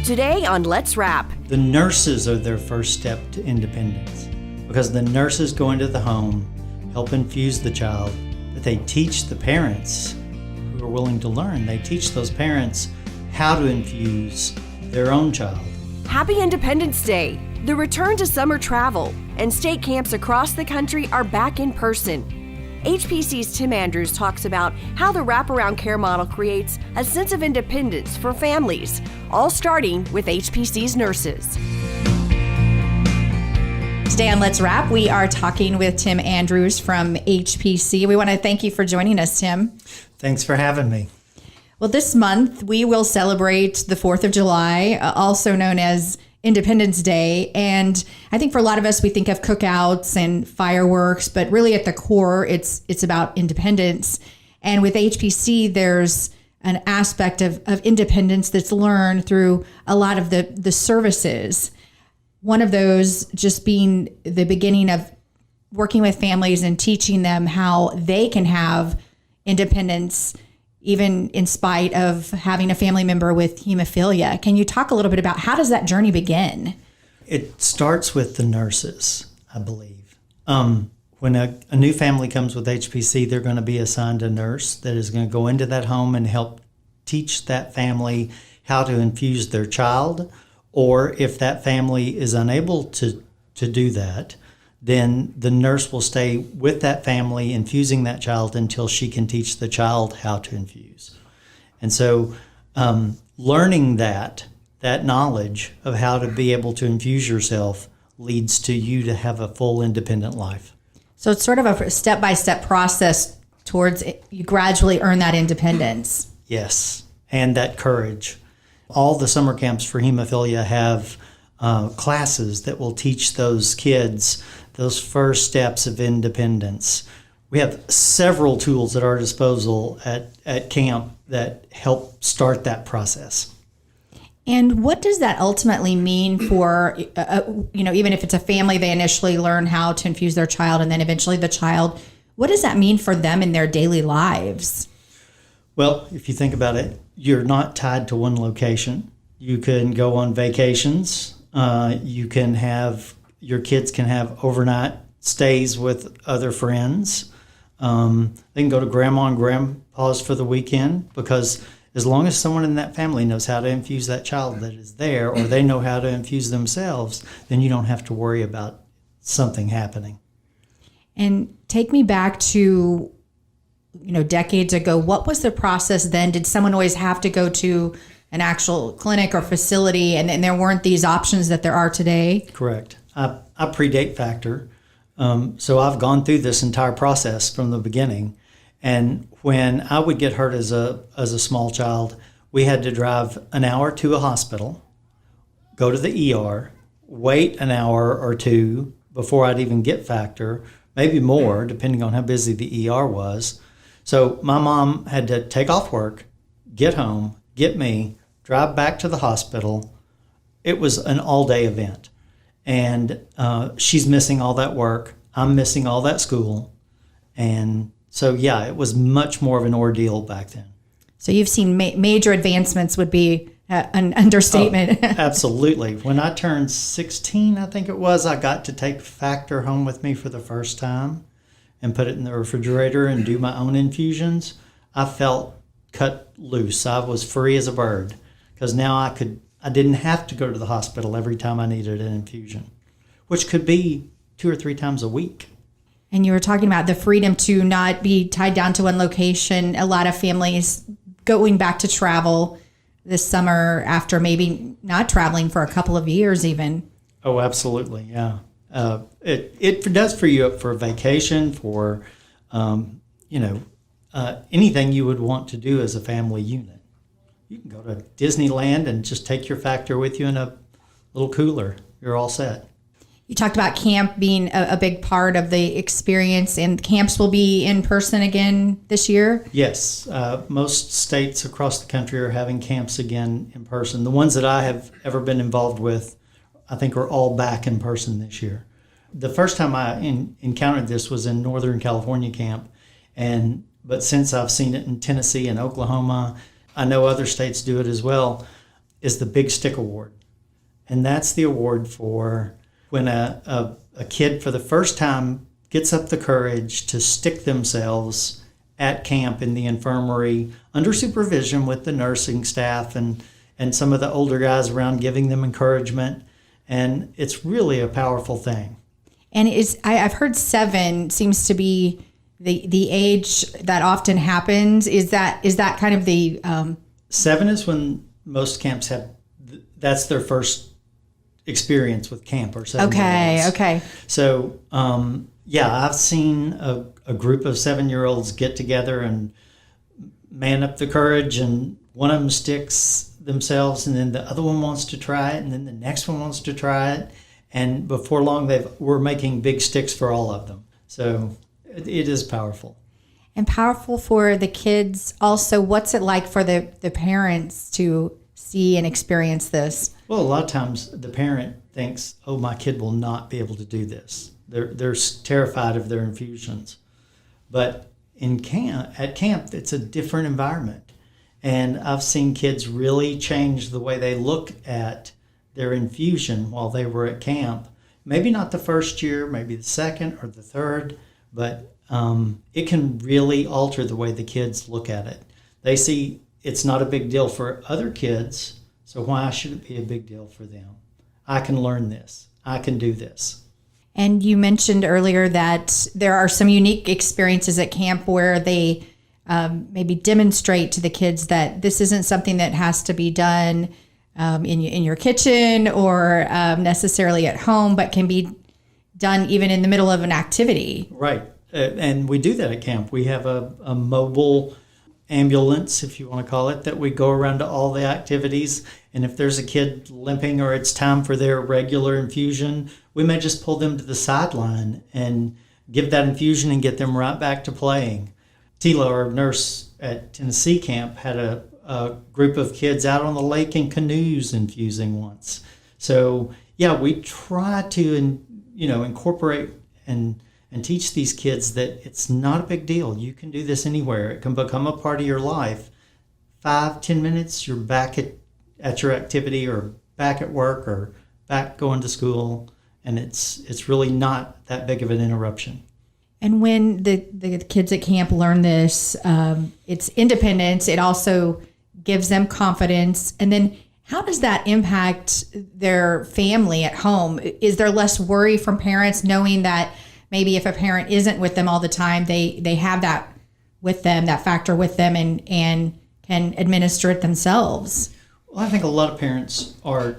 Today on Let's Wrap. The nurses are their first step to independence because the nurses go into the home, help infuse the child, but they teach the parents who are willing to learn. They teach those parents how to infuse their own child. Happy Independence Day. The return to summer travel and state camps across the country are back in person. HPC's Tim Andrews talks about how the wraparound care model creates a sense of independence for families, all starting with HPC's nurses. Today on Let's Wrap, we are talking with Tim Andrews from HPC. We want to thank you for joining us, Tim. Thanks for having me. Well, this month we will celebrate the 4th of July, also known as Independence Day. And I think for a lot of us, we think of cookouts and fireworks, but really at the core, it's about independence. And with HPC, there's an aspect of independence that's learned through a lot of the services. One of those just being the beginning of working with families and teaching them how they can have independence even in spite of having a family member with hemophilia. Can you talk a little bit about how does that journey begin? It starts with the nurses, I believe. When a new family comes with HPC, they're going to be assigned a nurse that is going to go into that home and help teach that family how to infuse their child. Or if that family is unable to do that, then the nurse will stay with that family, infusing that child until she can teach the child how to infuse. And so learning that knowledge of how to be able to infuse yourself leads to you to have a full independent life. So it's sort of a step-by-step process towards it. You gradually earn that independence. Yes, and that courage. All the summer camps for hemophilia have classes that will teach those kids those first steps of independence. We have several tools at our disposal at camp that help start that process. And what does that ultimately mean for, even if it's a family, they initially learn how to infuse their child and then eventually the child, what does that mean for them in their daily lives? Well, if you think about it, you're not tied to one location. You can go on vacations. Your kids can have overnight stays with other friends. They can go to grandma and grandpa's for the weekend because as long as someone in that family knows how to infuse that child that is there, or they know how to infuse themselves, then you don't have to worry about something happening. And take me back to, decades ago. What was the process then? Did someone always have to go to an actual clinic or facility and there weren't these options that there are today? Correct. I predate Factor. So I've gone through this entire process from the beginning. And when I would get hurt as a small child, we had to drive an hour to a hospital, go to the ER, wait an hour or two before I'd even get Factor, maybe more, depending on how busy the ER was. So my mom had to take off work, get home, get me, drive back to the hospital. It was an all-day event. And she's missing all that work. I'm missing all that school. And so, yeah, it was much more of an ordeal back then. So you've seen major advancements would be an understatement. Oh, absolutely. When I turned 16, I think it was, I got to take Factor home with me for the first time and put it in the refrigerator and do my own infusions. I felt cut loose. I was free as a bird because now I didn't have to go to the hospital every time I needed an infusion, which could be 2 or 3 times a week. And you were talking about the freedom to not be tied down to one location. A lot of families going back to travel this summer after maybe not traveling for a couple of years even. Oh, absolutely, yeah. It does free you up for a vacation, for, anything you would want to do as a family unit. You can go to Disneyland and just take your Factor with you in a little cooler. You're all set. You talked about camp being a big part of the experience, and camps will be in person again this year? Yes. Most states across the country are having camps again in person. The ones that I have ever been involved with, I think, are all back in person this year. The first time I encountered this was in Northern California camp, but since I've seen it in Tennessee and Oklahoma, I know other states do it as well. is the Big Stick Award. And that's the award for when a kid for the first time gets up the courage to stick themselves at camp in the infirmary under supervision with the nursing staff and some of the older guys around giving them encouragement. And it's really a powerful thing. And I've heard 7 seems to be the age that often happens. Is that kind of the 7 is when most camps have, that's their first experience with camp or 7 year olds. Okay. So, I've seen a group of 7-year-olds get together and man up the courage, and one of them sticks themselves, and then the other one wants to try it, and then the next one wants to try it. And before long, we're making big sticks for all of them. So it is powerful. And powerful for the kids. Also, what's it like for the parents to see and experience this? Well, a lot of times the parent thinks, oh, my kid will not be able to do this. They're terrified of their infusions. But at camp, it's a different environment. And I've seen kids really change the way they look at their infusion while they were at camp. Maybe not the first year, maybe the second or the third, but it can really alter the way the kids look at it. They see it's not a big deal for other kids, so why should it be a big deal for them? I can learn this. I can do this. And you mentioned earlier that there are some unique experiences at camp where they maybe demonstrate to the kids that this isn't something that has to be done in your kitchen or necessarily at home, but can be done even in the middle of an activity. Right. And we do that at camp. We have a mobile ambulance, if you want to call it, that we go around to all the activities. And if there's a kid limping or it's time for their regular infusion, we may just pull them to the sideline and give that infusion and get them right back to playing. Tila, our nurse at Tennessee camp, had a group of kids out on the lake in canoes infusing once. So we try to incorporate and teach these kids that it's not a big deal. You can do this anywhere. It can become a part of your life. 5-10 minutes, you're back at your activity or back at work or back going to school, and it's really not that big of an interruption. And when the kids at camp learn this, it's independence. It also gives them confidence. And then how does that impact their family at home? Is there less worry from parents knowing that maybe if a parent isn't with them all the time, they have that with them, that factor with them, and can administer it themselves? Well, I think a lot of parents are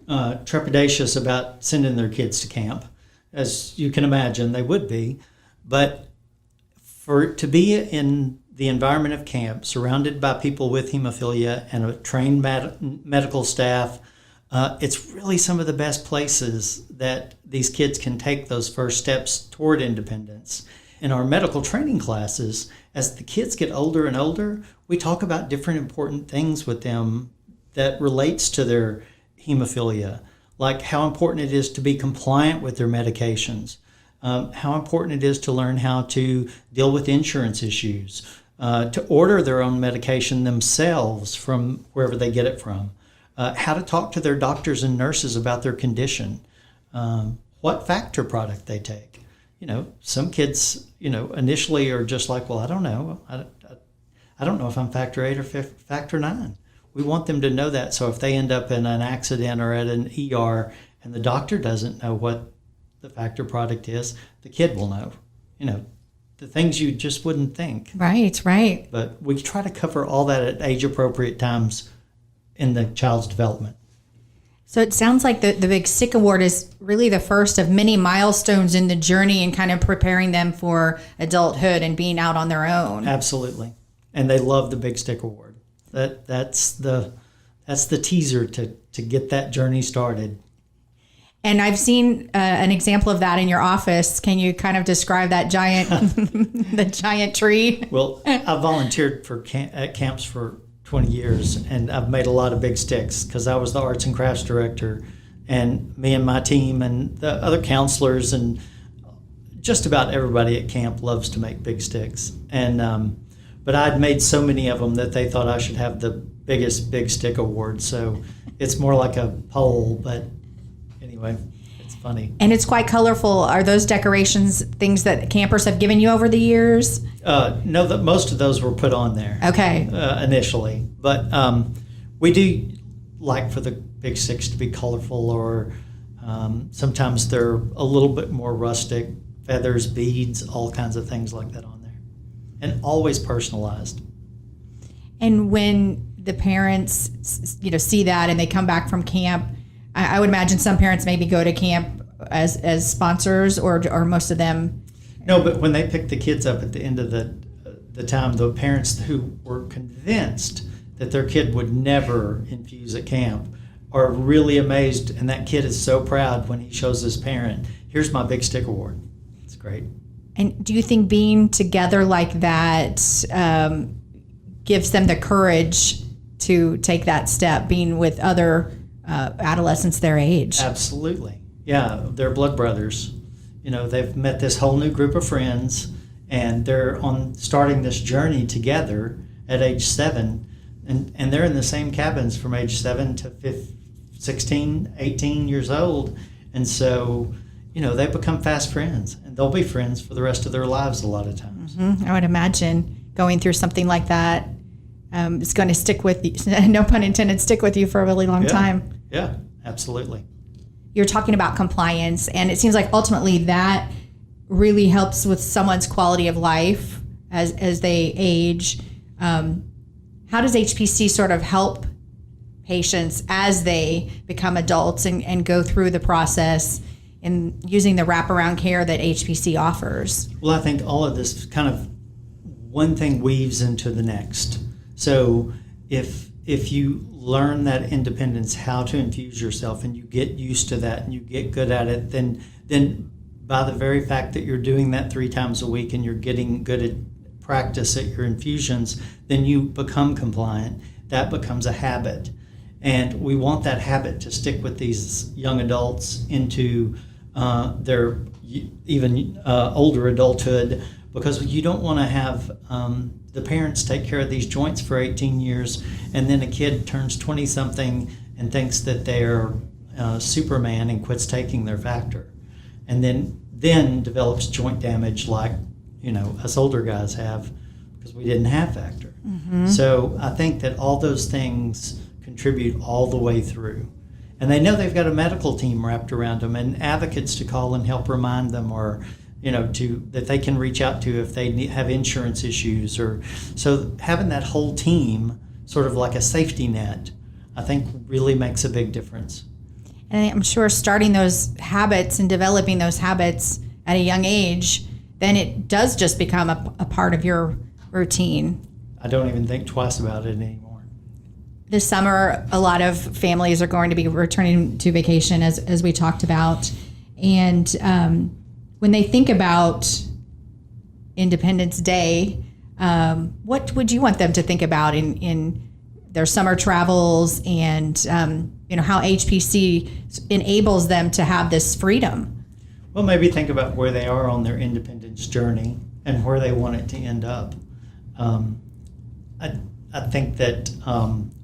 trepidatious about sending their kids to camp. As you can imagine, they would be. But to be in the environment of camp, surrounded by people with hemophilia and a trained medical staff, it's really some of the best places that these kids can take those first steps toward independence. In our medical training classes, as the kids get older and older, we talk about different important things with them that relates to their hemophilia, like how important it is to be compliant with their medications, how important it is to learn how to deal with insurance issues, to order their own medication themselves from wherever they get it from, how to talk to their doctors and nurses about their condition, what factor product they take. Some kids, initially are just like, well, I don't know. I don't know if I'm factor 8 or factor 9. We want them to know that. So if they end up in an accident or at an ER and the doctor doesn't know what the factor product is, the kid will know. The things you just wouldn't think. Right. But we try to cover all that at age-appropriate times in the child's development. So it sounds like the Big Stick Award is really the first of many milestones in the journey and kind of preparing them for adulthood and being out on their own. Absolutely. And they love the Big Stick Award. That's the teaser to get that journey started. And I've seen an example of that in your office. Can you kind of describe that giant, the giant tree? Well, I volunteered at camps for 20 years, and I've made a lot of big sticks because I was the arts and crafts director, and me and my team and the other counselors and just about everybody at camp loves to make big sticks. And but I'd made so many of them that they thought I should have the biggest Big Stick Award. So it's more like a poll, but anyway, it's funny. And it's quite colorful. Are those decorations things that campers have given you over the years? No, that most of those were put on there. Okay. Initially, but we do like for the Big Sticks to be colorful, or sometimes they're a little bit more rustic, feathers, beads, all kinds of things like that on there, and always personalized. And when the parents, see that and they come back from camp, I would imagine some parents maybe go to camp as sponsors, or most of them. No, but when they pick the kids up at the end of the time, the parents who were convinced that their kid would never infuse at camp are really amazed, and that kid is so proud when he shows his parent, here's my Big Stick Award. It's great. And do you think being together like that gives them the courage to take that step, being with other adolescents their age? Absolutely. Yeah, they're blood brothers. They've met this whole new group of friends, and they're starting this journey together at age 7, and they're in the same cabins from age 7 to 16, 18 years old. And so, they become fast friends, and they'll be friends for the rest of their lives a lot of times. Mm-hmm. I would imagine going through something like that is going to stick with you, no pun intended, stick with you for a really long time. Yeah, absolutely. You're talking about compliance, and it seems like ultimately that really helps with someone's quality of life as they age. How does HPC sort of help patients as they become adults and go through the process in using the wraparound care that HPC offers? Well, I think all of this kind of one thing weaves into the next. So if you learn that independence, how to infuse yourself, and you get used to that and you get good at it, then by the very fact that you're doing that 3 times a week and you're getting good at practice at your infusions, then you become compliant. That becomes a habit. And we want that habit to stick with these young adults into their even older adulthood, because you don't want to have the parents take care of these joints for 18 years, and then a kid turns 20-something and thinks that they're Superman and quits taking their factor, and then develops joint damage like us older guys have, because we didn't have factor. Mm-hmm. So I think that all those things contribute all the way through. And they know they've got a medical team wrapped around them and advocates to call and help remind them, or that they can reach out to if they have insurance issues. Or so having that whole team sort of like a safety net, I think really makes a big difference. And I'm sure starting those habits and developing those habits at a young age, then it does just become a part of your routine. I don't even think twice about it anymore. This summer, a lot of families are going to be returning to vacation, as we talked about. And when they think about Independence Day, what would you want them to think about in their summer travels, and how HPC enables them to have this freedom? Well, maybe think about where they are on their independence journey and where they want it to end up. I think that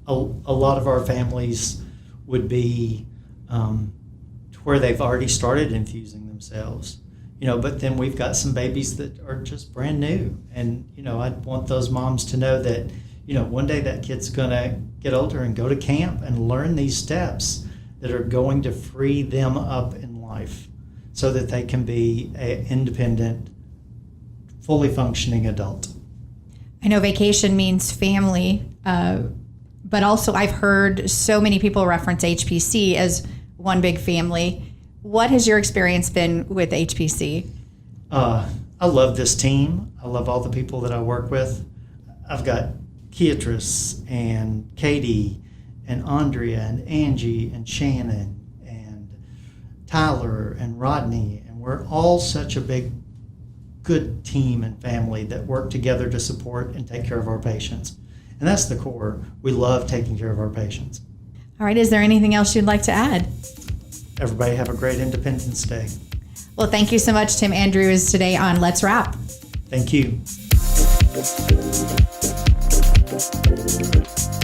a lot of our families would be to where they've already started infusing themselves, but then we've got some babies that are just brand new. And, I'd want those moms to know that, one day that kid's going to get older and go to camp and learn these steps that are going to free them up in life, so that they can be an independent, fully functioning adult. I know vacation means family, but also I've heard so many people reference HPC as one big family. What has your experience been with HPC? I love this team. I love all the people that I work with. I've got Beatrice and Katie and Andrea and Angie and Shannon and Tyler and Rodney, and we're all such a big, good team and family that work together to support and take care of our patients. And that's the core. We love taking care of our patients. All right. Is there anything else you'd like to add? Everybody have a great Independence Day. Well, thank you so much, Tim Andrews, today on Let's Wrap. Thank you.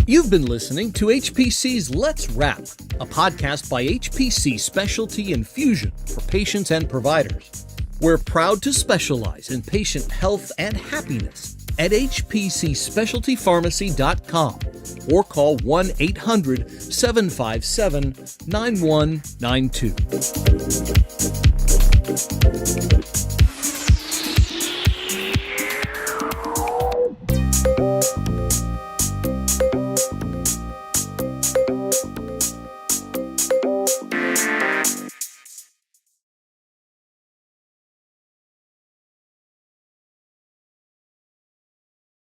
You've been listening to HPC's Let's Wrap, a podcast by HPC Specialty Infusion for patients and providers. We're proud to specialize in patient health and happiness at hpcspecialtypharmacy.com or call 1-800-757-9192.